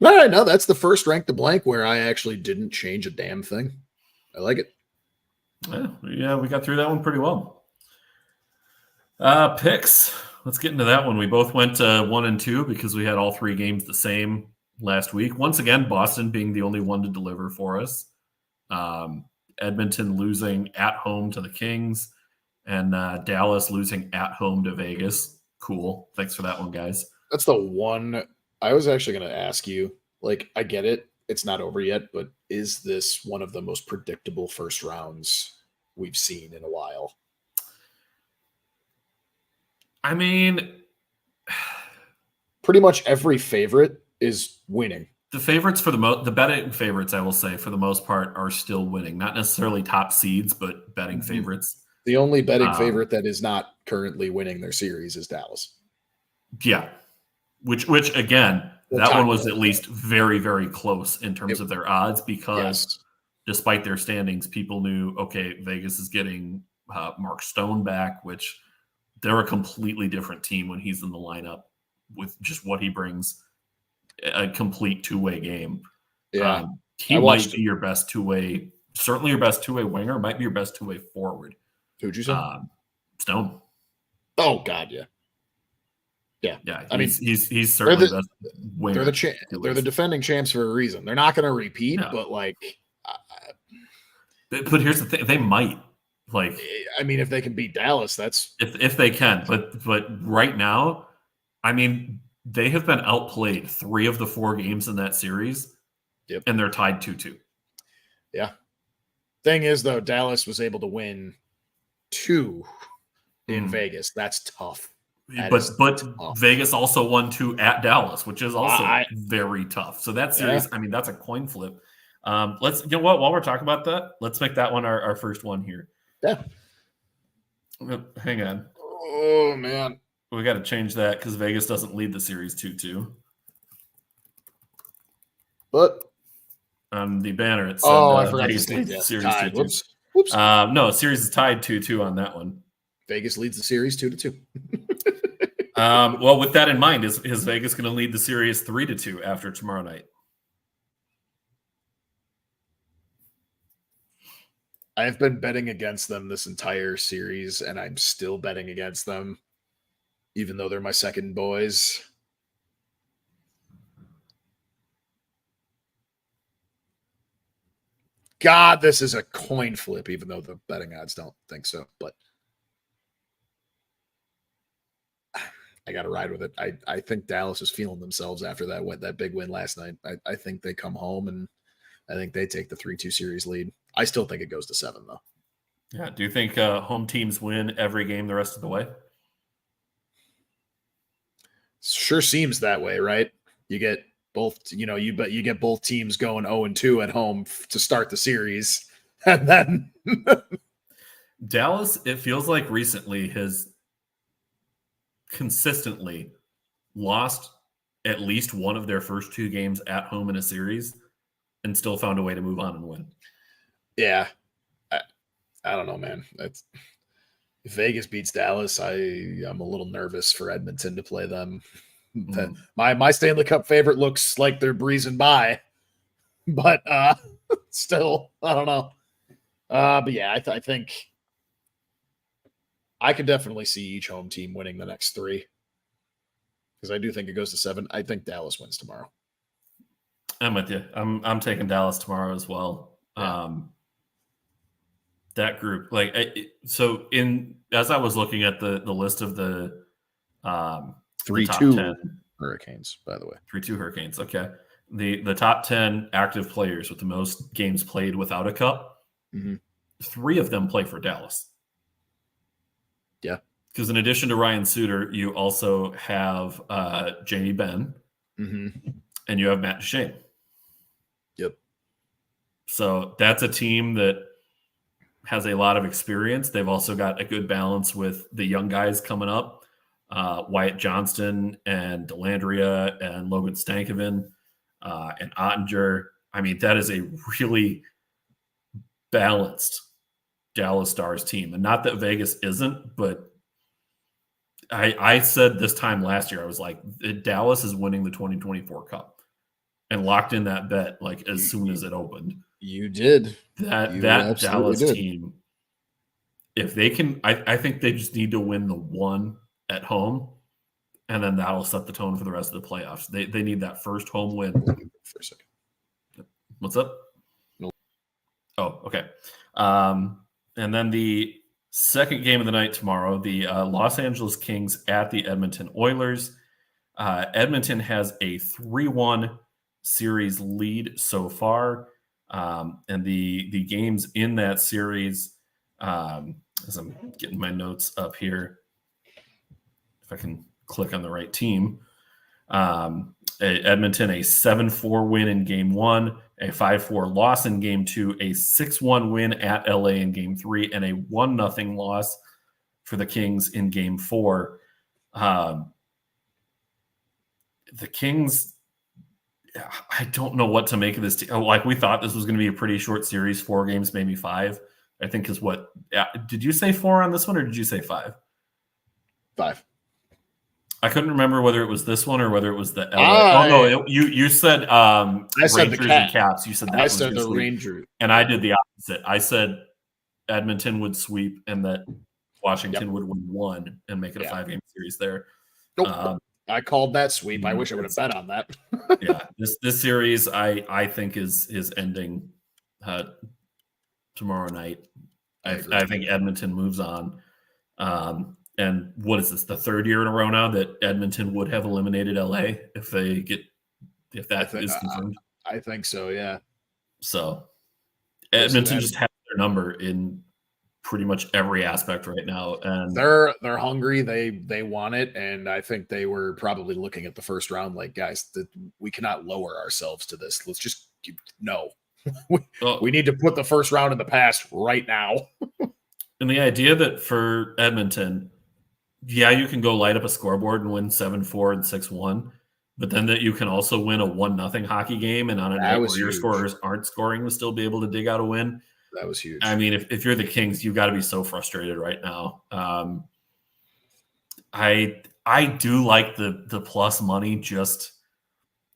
All right, no, that's the first rank to blank where I actually didn't change a damn thing. I like it. Yeah, we got through that one pretty well. Picks. Let's get into that one. We both went 1 and 2 because we had all 3 games the same last week. Once again, Boston being the only one to deliver for us. Edmonton losing at home to the Kings, and Dallas losing at home to Vegas. Cool. Thanks for that one, guys. That's the one I was actually going to ask you. Like, I get it. It's not over yet, but is this one of the most predictable first rounds we've seen in a while? I mean, pretty much every favorite is winning. The favorites for the betting favorites, I will say, for the most part, are still winning. Not necessarily top seeds, but betting favorites. The only betting favorite that is not currently winning their series is Dallas. Yeah, which again, that one was at least very, very close in terms of their odds because despite their standings, people knew, okay, Vegas is getting Mark Stone back, which they're a completely different team when he's in the lineup with just what he brings. A complete two-way game. Yeah. He might be your best two-way, certainly your best two-way winger, might be your best two-way forward. Who'd you say? Stone. Oh, God, yeah. Yeah. Yeah. He's certainly the best winger. They're the defending champs for a reason. They're not going to repeat, but like. But here's the thing. They might. Like, I mean, if they can beat Dallas, that's. If they can. But right now, I mean, they have been outplayed 3 of the 4 games in that series, and they're tied 2-2. Yeah. Thing is, though, Dallas was able to win 2 in Vegas. That's tough. But Vegas also won 2 at Dallas, which is also very tough. So that series, I mean, that's a coin flip. Let's, you know what? While we're talking about that, let's make that one our first one here. Yeah. Hang on. Oh man. We got to change that because Vegas doesn't lead the series 2-2. But on the banner, it said I forgot Vegas leads the series 2-2. Whoops. No, series is tied 2-2 on that one. Vegas leads the series 2-2. Well, with that in mind, is Vegas going to lead the series 3-2 after tomorrow night? I've been betting against them this entire series, and I'm still betting against them, even though they're my second boys. God, this is a coin flip, even though the betting odds don't think so. But I got to ride with it. I think Dallas is feeling themselves after that big win last night. I think they come home, and I think they take the 3-2 series lead. I still think it goes to 7, though. Yeah. Do you think home teams win every game the rest of the way? Sure seems that way, right? You get both, you get both teams going 0-2 at home to start the series. And then Dallas, it feels like recently has consistently lost at least one of their first 2 games at home in a series and still found a way to move on and win. Yeah. I don't know, man. If Vegas beats Dallas, I'm a little nervous for Edmonton to play them. My Stanley Cup favorite looks like they're breezing by, but still, I don't know. But yeah, I think I could definitely see each home team winning the next 3 because I do think it goes to 7. I think Dallas wins tomorrow. I'm with you. I'm taking Dallas tomorrow as well. Yeah. That group, as I was looking at the list of the 3-2, Hurricanes, by the way. 3-2 Hurricanes. Okay. The top 10 active players with the most games played without a cup, 3 of them play for Dallas. Yeah. Because in addition to Ryan Suter, you also have Jamie Benn, and you have Matt Duchene. Yep. So that's a team that has a lot of experience. They've also got a good balance with the young guys coming up, Wyatt Johnston and Delandria and Logan Stankoven and Ottinger. I mean, that is a really balanced Dallas Stars team. And not that Vegas isn't, but I said this time last year, I was like, Dallas is winning the 2024 Cup, and locked in that bet like as soon as it opened. You did. That Dallas team, if they can, I think they just need to win the one at home, and then that'll set the tone for the rest of the playoffs. They need that first home win. For a second. What's up? No. Oh, okay. And then the second game of the night tomorrow, the Los Angeles Kings at the Edmonton Oilers. Edmonton has a 3-1 series lead so far. And the games in that series, as I'm getting my notes up here, if I can click on the right team, Edmonton, a 7-4 win in game 1, a 5-4 loss in game 2, a 6-1 win at LA in game 3, and a 1-0 loss for the Kings in game 4. The Kings, I don't know what to make of this. Like, we thought this was going to be a pretty short series, 4 games, maybe 5, I think is what. Did you say 4 on this one, or did you say 5? 5. I couldn't remember whether it was this one or whether it was the LA. You said I said Rangers the and Caps. You said that I was said the sweep. Rangers. And I did the opposite. I said Edmonton would sweep and that Washington would win 1 and make it a 5-game series there. Nope. I called that sweep. I wish I would have bet on that. Yeah, this series I think is ending tomorrow night. I think Edmonton moves on. And what is this, the 3rd year in a row now that Edmonton would have eliminated LA if that is confirmed? I think so, yeah. So Edmonton just has their number in pretty much every aspect right now. And they're hungry. They want it. And I think they were probably looking at the first round like, guys, we cannot lower ourselves to this. Let's just no. We need to put the first round in the past right now. And the idea that for Edmonton, yeah, you can go light up a scoreboard and win 7-4 and 6-1, but then that you can also win a 1-0 hockey game, and on a night where your scorers aren't scoring, to still be able to dig out a win. That was huge. I mean, if you're the Kings, you've got to be so frustrated right now. I do like the plus money just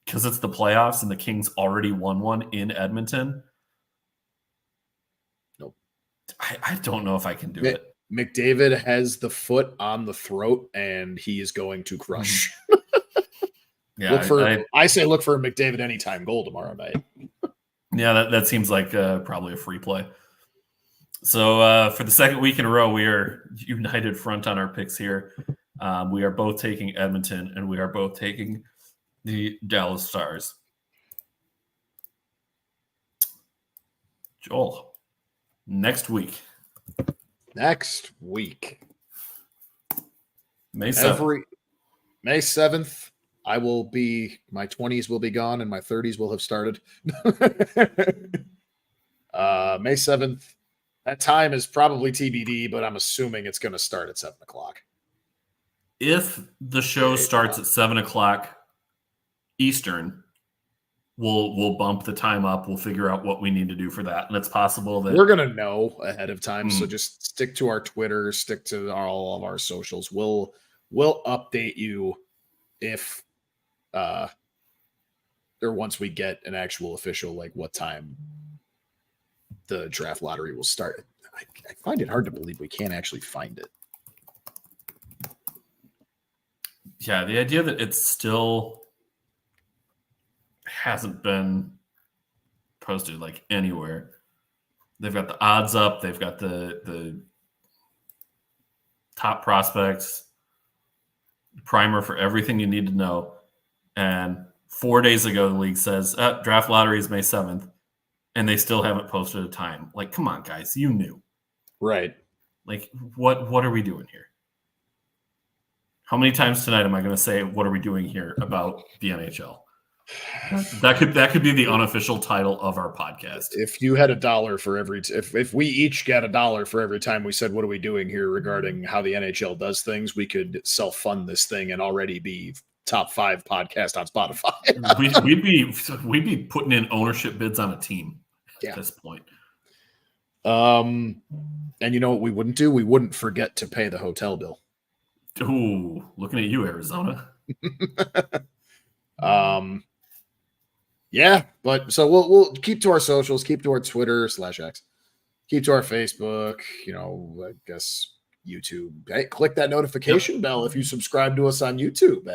because it's the playoffs and the Kings already won one in Edmonton. Nope. I don't know if I can do it. McDavid has the foot on the throat, and he is going to crush. Yeah, I say look for a McDavid anytime goal tomorrow night. Yeah, that seems like probably a free play. So for the second week in a row, we are united front on our picks here. We are both taking Edmonton, and we are both taking the Dallas Stars. Joel, next week. May 7th. May 7th, my 20s will be gone and my 30s will have started. May 7th, that time is probably TBD, but I'm assuming it's going to start at 7 o'clock. If the show starts at 7 o'clock Eastern, we'll bump the time up. We'll figure out what we need to do for that. And it's possible that we're going to know ahead of time. So just stick to our Twitter, stick to all of our socials. We'll update you if, or once we get an actual official, like what time the draft lottery will start. I find it hard to believe we can't actually find it. Yeah. The idea that it's still hasn't been posted like anywhere. They've got the odds up. They've got the top prospects, primer for everything you need to know. And 4 days ago, the league says draft lottery is May 7th, and they still haven't posted a time. Like, come on, guys, you knew. Right. Like, what are we doing here? How many times tonight am I going to say, what are we doing here about the NHL? That could be the unofficial title of our podcast. If you had $1 for every, if we each get $1 for every time we said, what are we doing here regarding how the NHL does things, we could self-fund this thing and already be top 5 podcast on Spotify. we'd be putting in ownership bids on a team at this point. And you know what we wouldn't do? We wouldn't forget to pay the hotel bill. Ooh, looking at you, Arizona. Yeah, but so we'll keep to our socials, keep to our Twitter /X, keep to our Facebook, I guess YouTube. Hey, click that notification bell if you subscribe to us on YouTube.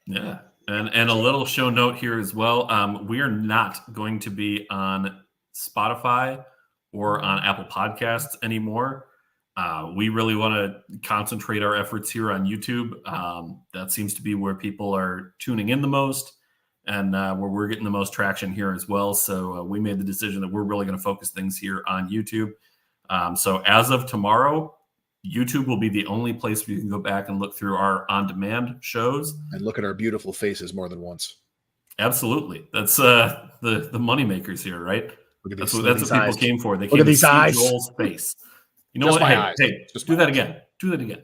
Yeah. And a little show note here as well. We are not going to be on Spotify or on Apple Podcasts anymore. We really want to concentrate our efforts here on YouTube. That seems to be where people are tuning in the most and where we're getting the most traction here as well. So we made the decision that we're really going to focus things here on YouTube. So as of tomorrow, YouTube will be the only place where you can go back and look through our on-demand shows. And look at our beautiful faces more than once. Absolutely. That's the money makers here, right? That's what people eyes. came for. They look came at these to see eyes. Joel's face. You know Just what? my eyes. Hey, Just do my that eyes. again. Do that again.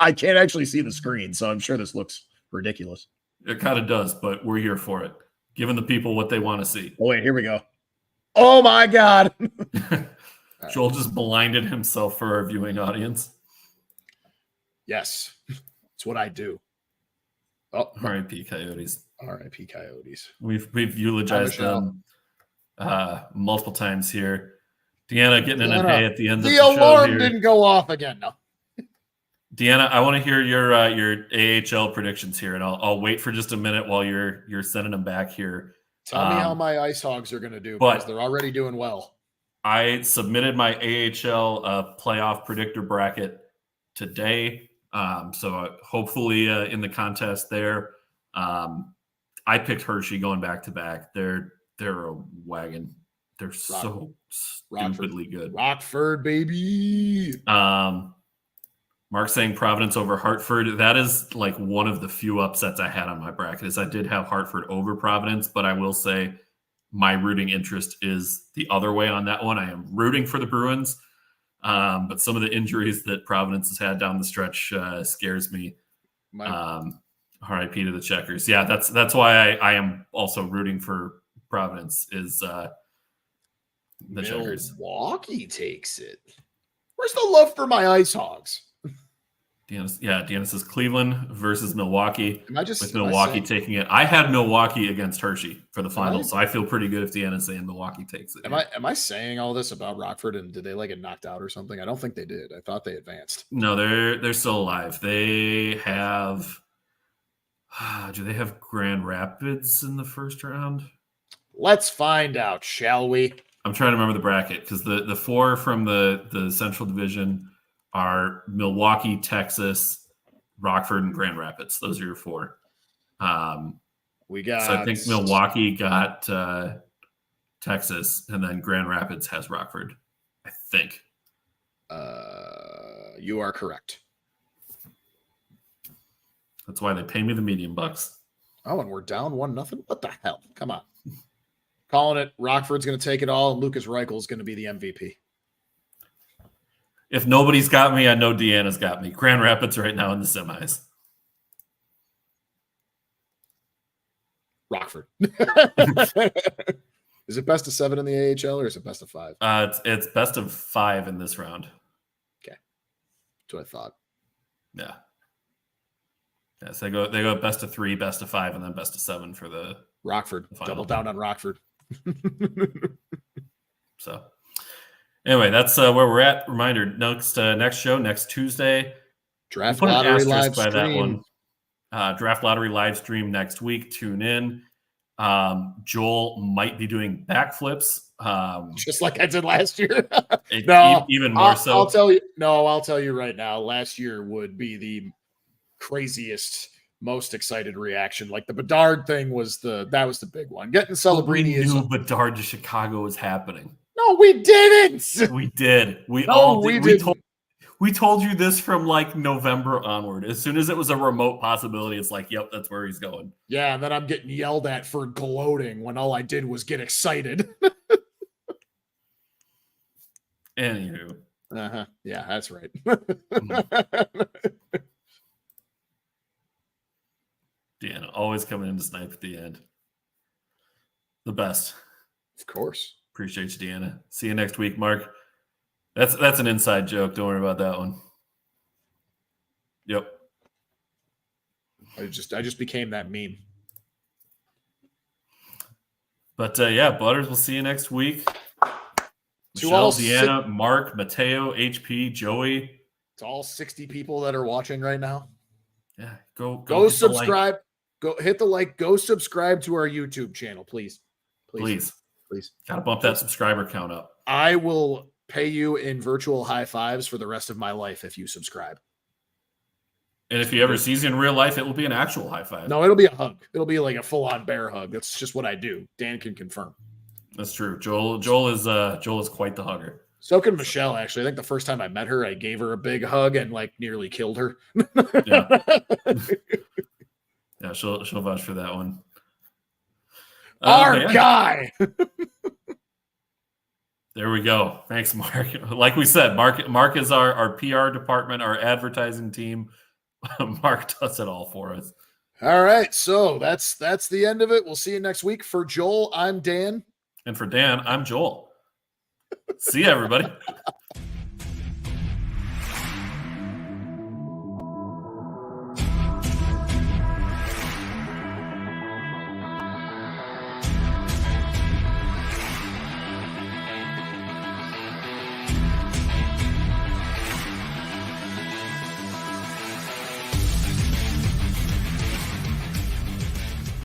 I can't actually see the screen, so I'm sure this looks ridiculous. It kind of does, but we're here for it. Giving the people what they want to see. Oh, wait, here we go. Oh, my God. Joel just blinded himself for our viewing audience. Yes, it's what I do. Oh, R.I.P. Coyotes. R.I.P. Coyotes. We've eulogized them multiple times here. Deanna getting in an A at the end of the show. The alarm didn't go off again. No. Deanna, I want to hear your AHL predictions here, and I'll wait for just a minute while you're sending them back here. Tell me how my Ice Hogs are going to do, because they're already doing well. I submitted my AHL playoff predictor bracket today, so hopefully in the contest there, I picked Hershey going back to back. They're a wagon. They're so stupidly good. Rockford, baby. Mark saying Providence over Hartford. That is like one of the few upsets I had on my bracket. Is I did have Hartford over Providence, but I will say my rooting interest is the other way on that one. I am rooting for the Bruins, but some of the injuries that Providence has had down the stretch scares me. RIP to the Checkers. Yeah, that's why I am also rooting for Providence. Is the Checkers. Milwaukee takes it. Where's the love for my Ice Hogs? Deanna says Cleveland versus Milwaukee. With Milwaukee taking it. I had Milwaukee against Hershey for the final, so I feel pretty good if Deanna's saying Milwaukee takes it. Am I saying all this about Rockford and did they get knocked out or something? I don't think they did. I thought they advanced. No, they're still alive. They have. Do they have Grand Rapids in the first round? Let's find out, shall we? I'm trying to remember the bracket because the 4 from the Central Division are Milwaukee, Texas, Rockford, and Grand Rapids. Those are your 4. We got. So I think Milwaukee got Texas, and then Grand Rapids has Rockford. I think. You are correct. That's why they pay me the medium bucks. Oh, and we're down 1-0. What the hell? Come on. Calling it. Rockford's going to take it all, and Lucas Reichel is going to be the MVP. If nobody's got me, I know Deanna's got me. Grand Rapids right now in the semis. Rockford. Is it best of 7 in the AHL or is it best of 5? It's best of 5 in this round. Okay. That's what I thought. Yeah. Yeah, so they go best of 3, best of 5, and then best of 7 for the Rockford. Double down on Rockford. So anyway, that's where we're at. Reminder, next show, next Tuesday. Draft lottery live stream. That one. Draft lottery live stream next week. Tune in. Joel might be doing backflips. Just like I did last year. Even more so. I'll tell you right now, last year would be the craziest most excited reaction. Like the Bedard thing was the big one. Getting We Celebrini is knew Bedard to Chicago was happening. no, we didn't. We did. We No, all we did. didn't. We told you this from like November onward. As soon as it was a remote possibility, it's like, yep, that's where he's going. Yeah, and then I'm getting yelled at for gloating when all I did was get excited. Anywho. Uh-huh. Yeah, that's right. Deanna, always coming in to snipe at the end. The best. Of course. Appreciate you, Deanna. See you next week, Mark. That's an inside joke. Don't worry about that one. Yep. I just became that meme. But yeah, Butters, we'll see you next week. To Michelle, all Deanna, Mark, Mateo, HP, Joey. To all 60 people that are watching right now. Yeah, go Go subscribe. Go hit the like. Go subscribe to our YouTube channel, please. Please. Please. Gotta bump that subscriber count up. I will pay you in virtual high fives for the rest of my life if you subscribe. And if he ever sees you in real life, it will be an actual high five. No, it'll be a hug. It'll be like a full-on bear hug. That's just what I do. Dan can confirm. That's true. Joel is quite the hugger. So can Michelle, actually. I think the first time I met her, I gave her a big hug and like nearly killed her. Yeah. Yeah, she'll vouch for that one. Our guy. There we go. Thanks, Mark. Like we said, Mark is our PR department, our advertising team. Mark does it all for us. All right. So that's the end of it. We'll see you next week. For Joel, I'm Dan. And for Dan, I'm Joel. See you, everybody.